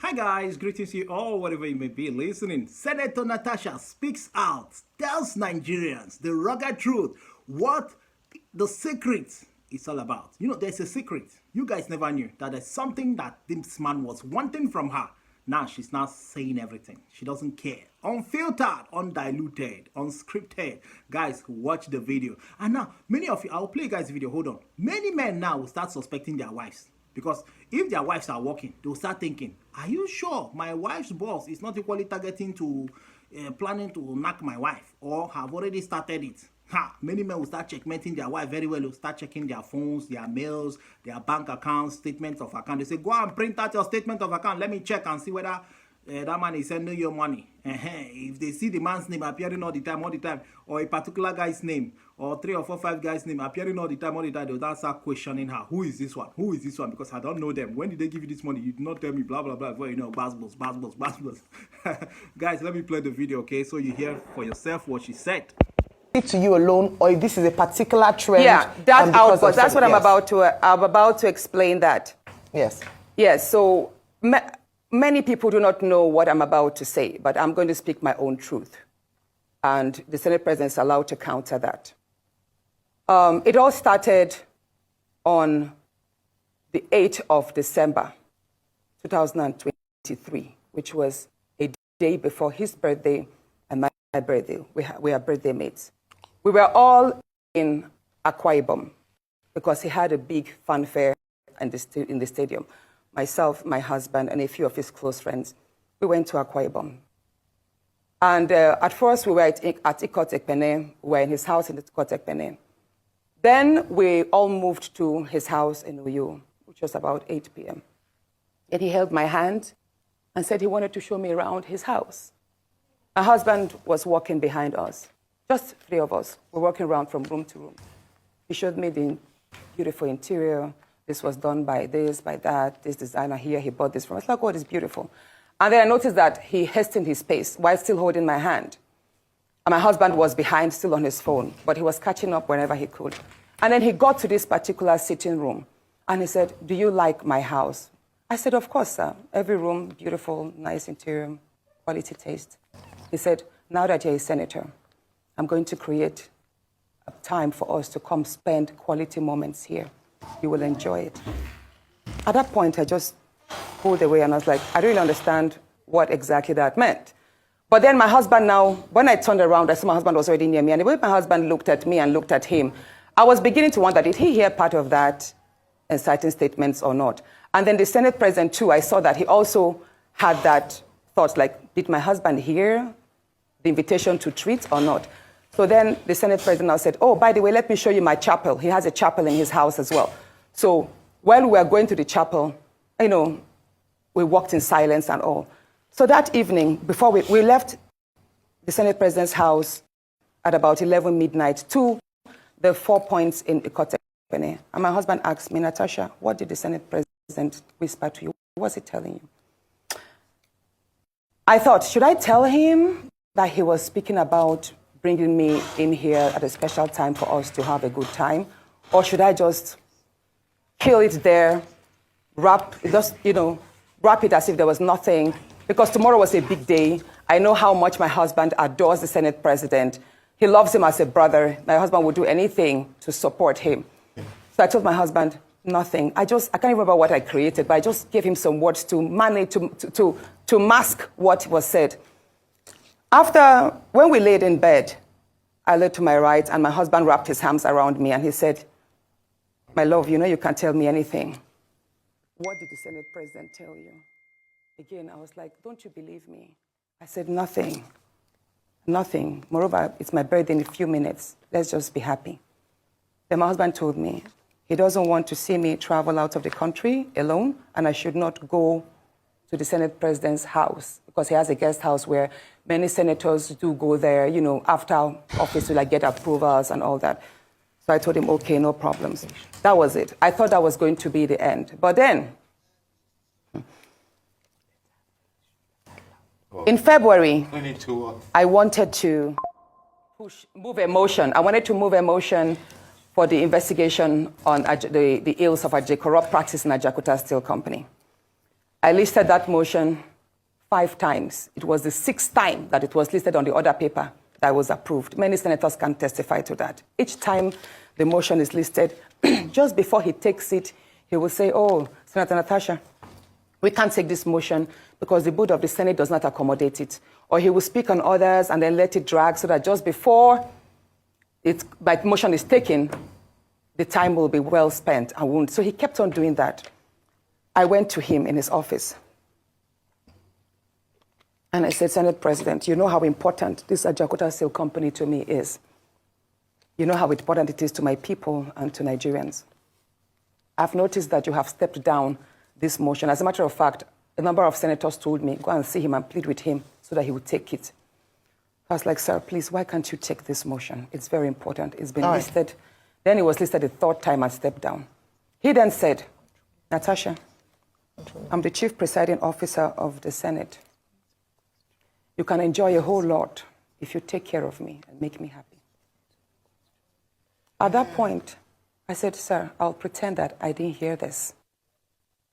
Hi guys, greetings to you all, wherever you may be listening. Senator Natasha speaks out, tells Nigerians the rugged truth, what the secret is all about. You know, there's a secret. You guys never knew that there's something that this man was wanting from her. Now she's not saying everything. She doesn't care. Unfiltered, undiluted, unscripted. Guys, watch the video. And now, many of you, I'll play you guys the video. Hold on. Many men now will start suspecting their wives. Because if their wives are working, they'll start thinking, are you sure my wife's boss is not equally targeting to, planning to knock my wife? Or have already started it? Many men will start checkmating their wife very well. They'll start checking their phones, their mails, their bank accounts, statements of account. They say, go and print out your statement of account. Let me check and see whether that man is sending you money. If they see the man's name appearing all the time, or a particular guy's name, or 3 or 4, 5 guys' name appearing all the time, they'll start questioning her. Who is this one? Who is this one? Because I don't know them. When did they give you this money? You did not tell me, blah, blah, blah. Well, you know, buzz. Guys, let me play the video, okay? So you hear for yourself what she said. To you alone, or if this is a particular trend. Yeah, that outburst. That's what I'm about to explain that. Yes. Yes. So many people do not know what I'm about to say, but I'm going to speak my own truth, and the Senate President is allowed to counter that. It all started on the 8th of December, 2023, which was a day before his birthday and my birthday. We are birthday mates. We were all in Akpabio because he had a big fanfare in the stadium. Myself, my husband, and a few of his close friends, we went to Akpabio. And at first, we were at Ikot Ekpene. We were in his house in Ikot Ekpene. Then we all moved to his house in Uyo, which was about 8 p.m. And he held my hand and said he wanted to show me around his house. My husband was walking behind us. Just 3 of us were walking around from room to room. He showed me the beautiful interior. This was done by this, by that. This designer here, he bought this from us. Like, oh, it's beautiful. And then I noticed that he hastened his pace while still holding my hand. And my husband was behind, still on his phone, but he was catching up whenever he could. And then he got to this particular sitting room, and he said, do you like my house? I said, of course, sir. Every room, beautiful, nice interior, quality taste. He said, now that you're a senator, I'm going to create a time for us to come spend quality moments here. You will enjoy it. At that point, I just pulled away and I was like, I don't really understand what exactly that meant. But then my husband now, when I turned around, I saw my husband was already near me. And the way my husband looked at me and looked at him, I was beginning to wonder, did he hear part of that inciting statements or not? And then the Senate President, too, I saw that he also had that thought, like, did my husband hear the invitation to treat or not? So then the Senate President now said, oh, by the way, let me show you my chapel. He has a chapel in his house as well. So while we were going to the chapel, you know, we walked in silence and all. So that evening, before we left the Senate President's house at about 11 midnight to the 4 points in Ikot Ekpene. And my husband asked me, Natasha, what did the Senate President whisper to you? What was he telling you? I thought, should I tell him that he was speaking about bringing me in here at a special time for us to have a good time? Or should I just kill it there, wrap it as if there was nothing? Because tomorrow was a big day. I know how much my husband adores the Senate President. He loves him as a brother. My husband would do anything to support him. So I told my husband, nothing. I can't remember what I created, but I just gave him some words to manage, to mask what was said. When we laid in bed, I lay to my right, and my husband wrapped his arms around me, and he said, my love, you know you can't tell me anything. What did the Senate President tell you? Again, I was like, don't you believe me? I said, nothing. Nothing. Moreover, it's my birthday in a few minutes. Let's just be happy. Then my husband told me he doesn't want to see me travel out of the country alone, and I should not go to the Senate President's house because he has a guest house where many senators do go there, you know, after office to like get approvals and all that. So I told him, okay, no problems. That was it. I thought that was going to be the end. But then, in February, I wanted to move a motion. I wanted to move a motion for the investigation on the ills of corrupt practice in Ajakuta Steel Company. I listed that motion 5 times. It was the 6th time that it was listed on the order paper that was approved. Many senators can testify to that. Each time the motion is listed, just before he takes it, he will say, oh, Senator Natasha, we can't take this motion because the board of the Senate does not accommodate it. Or he will speak on others and then let it drag so that just before my motion is taken, the time will be well spent and won't. So he kept on doing that. I went to him in his office. And I said, Senate President, you know how important this Ajaokuta Steel Company to me is. You know how important it is to my people and to Nigerians. I've noticed that you have stepped down this motion. As a matter of fact, a number of senators told me, go and see him and plead with him so that he would take it. I was like, sir, please, why can't you take this motion? It's very important. It's been listed. Then it was listed a 3rd time and stepped down. He then said, Natasha, I'm the chief presiding officer of the Senate. You can enjoy a whole lot if you take care of me and make me happy. At that point, I said, sir, I'll pretend that I didn't hear this.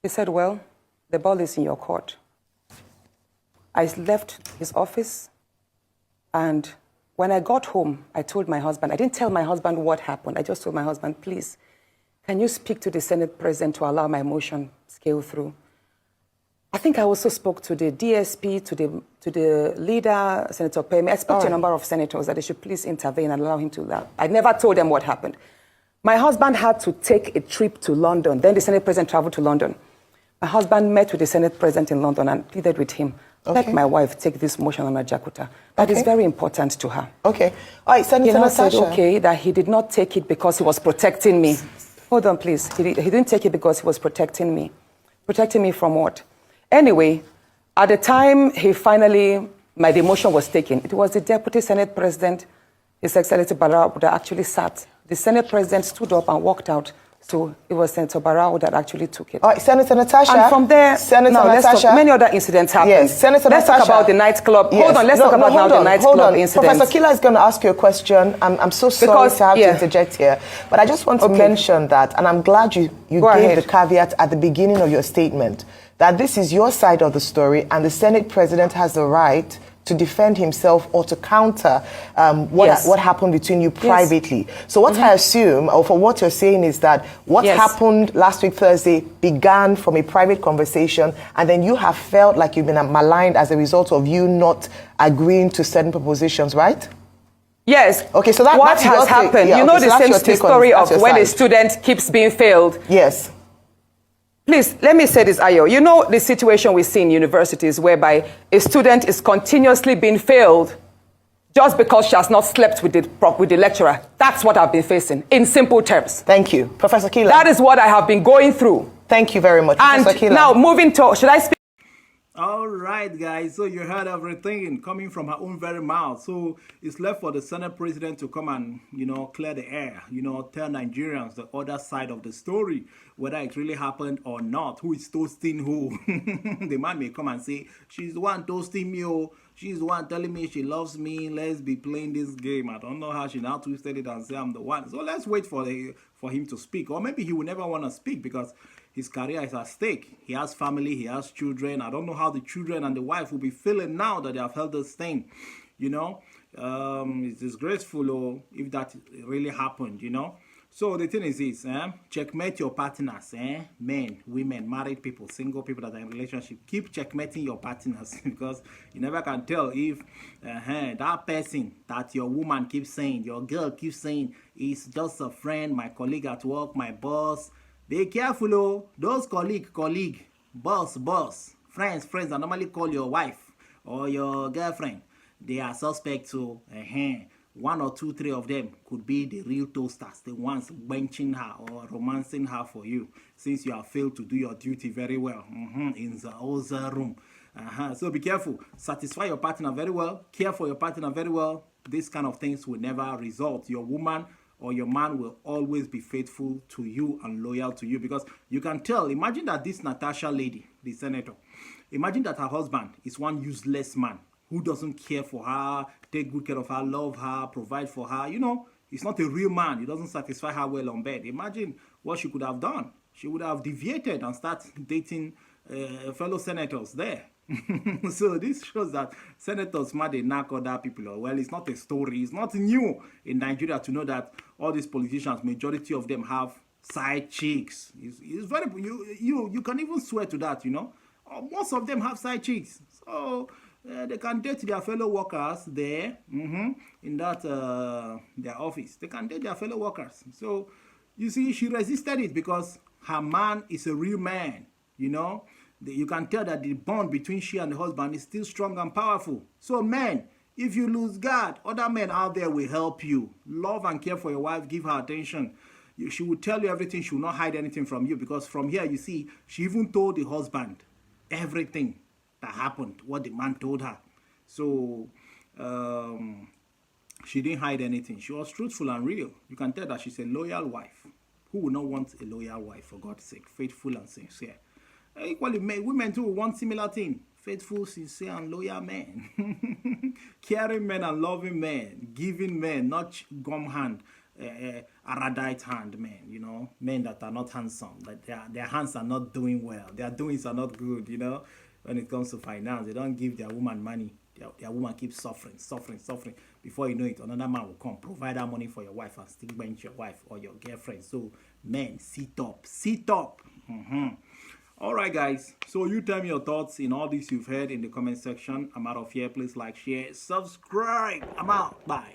He said, well, the ball is in your court. I left his office, and when I got home, I told my husband, I didn't tell my husband what happened. I just told my husband, please, can you speak to the Senate President to allow my motion scale through? I think I also spoke to the DSP, to the leader, Senator Pemi. I spoke to a number of senators that they should please intervene and allow him to laugh. I never told them what happened. My husband had to take a trip to London. Then the Senate President traveled to London. My husband met with the Senate President in London and pleaded with him, let my wife take this motion on Ajaokuta. That is very important to her. Okay. All right, Senator Natasha. He said, okay, that he did not take it because he was protecting me. Hold on, please. He didn't take it because he was protecting me. Protecting me from what? Anyway, at the time my demotion was taken, it was the Deputy Senate President, His Excellency Barao, that actually sat. The Senate President stood up and walked out. So it was Senator Barao that actually took it. All right, Senator Natasha. And from there, many other incidents happened. Yes, Senator Let's Natasha. talk about the nightclub. Yes. Hold on, let's talk about the nightclub incident. Professor Kila is going to ask you a question. I'm so sorry to have to interject here. But I just want to mention that, and I'm glad you gave the caveat at the beginning of your statement, that this is your side of the story, and the Senate President has the right to defend himself or to counter what happened between you privately. So what I assume, or for what you're saying, is that what happened last week Thursday began from a private conversation, and then you have felt like you've been maligned as a result of you not agreeing to certain propositions, right? Yes. Okay, so what has happened? You know the same story of when a student keeps being failed. Yes. Please, let me say this, Ayo. You know the situation we see in universities whereby a student is continuously being failed just because she has not slept with the lecturer. That's what I've been facing, in simple terms. Thank you. Professor Kila. That is what I have been going through. Thank you very much, and Professor Kila. Now, moving to, should I speak? All right, guys. So you heard everything coming from her own very mouth. So it's left for the Senate President to come and, clear the air, tell Nigerians the other side of the story, whether it really happened or not. Who is toasting who? The man may come and say, she's the one toasting me, oh. She's the one telling me she loves me. Let's be playing this game. I don't know how she now twisted it and say I'm the one. So let's wait for him to speak. Or maybe he will never want to speak because his career is at stake. He has family, he has children. I don't know how the children and the wife will be feeling now that they have held this thing. It's disgraceful if that really happened, So the thing is this, checkmate your partners, men, women, married people, single people that are in relationship. Keep checkmating your partners because you never can tell if that person that your woman keeps saying, your girl keeps saying, is just a friend, my colleague at work, my boss. Be careful, oh. Those colleague, boss, friends that normally call your wife or your girlfriend, they are suspect to, 1 or 2, 3 of them could be the real toasters, the ones benching her or romancing her for you, since you have failed to do your duty very well in the other room. So be careful. Satisfy your partner very well. Care for your partner very well. These kind of things will never result. Your woman or your man will always be faithful to you and loyal to you, because you can tell. Imagine that this Natasha lady, the senator, imagine that her husband is one useless man who doesn't care for her, take good care of her, love her, provide for her. He's not a real man. He doesn't satisfy her well on bed. Imagine what she could have done. She would have deviated and start dating fellow senators there. So this shows that senators might they knock other people. Well, it's not a story. It's not new in Nigeria to know that all these politicians, majority of them have side chicks. It's very you can even swear to that. Most of them have side chicks. So they can date their fellow workers there in that their office. They can date their fellow workers. So you see, she resisted it because her man is a real man. You can tell that the bond between she and the husband is still strong and powerful. So men, if you lose God, other men out there will help you. Love and care for your wife, give her attention. She will tell you everything. She will not hide anything from you, because from here, you see, she even told the husband everything that happened, what the man told her. So she didn't hide anything. She was truthful and real. You can tell that she's a loyal wife. Who would not want a loyal wife, for God's sake? Faithful and sincere. Equally, women too want similar thing. Faithful, sincere, and loyal men. Caring men and loving men. Giving men, not gum hand, erudite hand men, men that are not handsome. That their hands are not doing well. Their doings are not good, When it comes to finance, they don't give their woman money. Their woman keeps suffering. Before you know it, another man will come, provide that money for your wife and still bench your wife or your girlfriend. So, men, sit up. All right, guys. So you tell me your thoughts in all this you've heard in the comment section. I'm out of here. Please like, share, subscribe. I'm out. Bye.